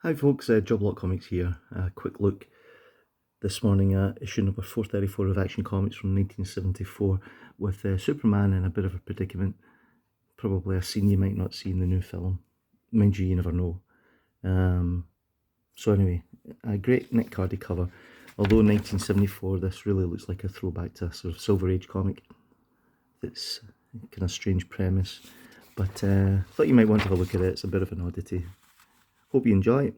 Hi folks, Job Lot Comics here. A quick look this morning at issue number 434 of Action Comics from 1974 with Superman in a bit of a predicament. Probably a scene you might not see in the new film. Mind you, you never know. So anyway, a great Nick Cardy cover. Although in 1974 this really looks like a throwback to a sort of Silver Age comic. It's kind of strange premise, but thought you might want to have a look at it. It's a bit of an oddity. Hope you enjoy it.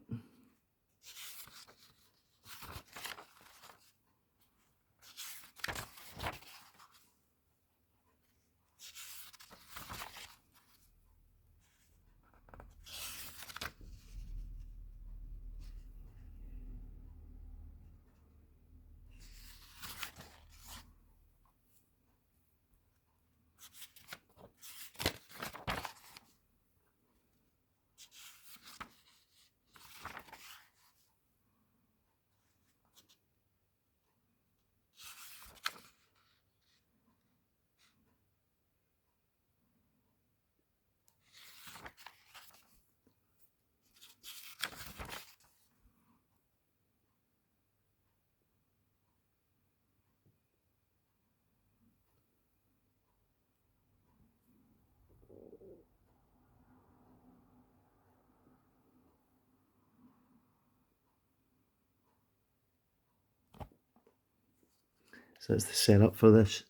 So that's the setup for this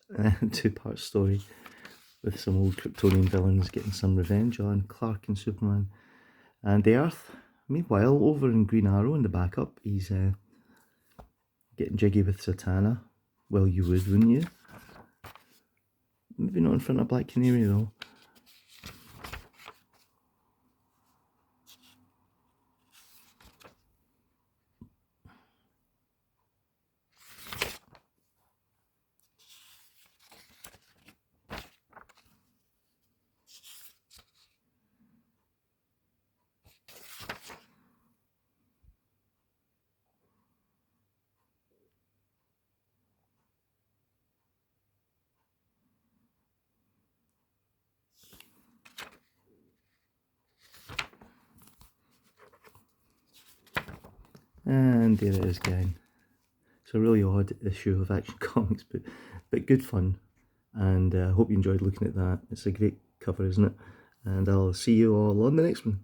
two-part story with some old Kryptonian villains getting some revenge on Clark and Superman. And the Earth, meanwhile, over in Green Arrow in the backup, he's getting jiggy with Zatanna. Well, you would, wouldn't you? Maybe not in front of Black Canary though. And there it is again. It's a really odd issue of Action Comics, but good fun. And I hope you enjoyed looking at that. It's a great cover, isn't it? And I'll see you all on the next one.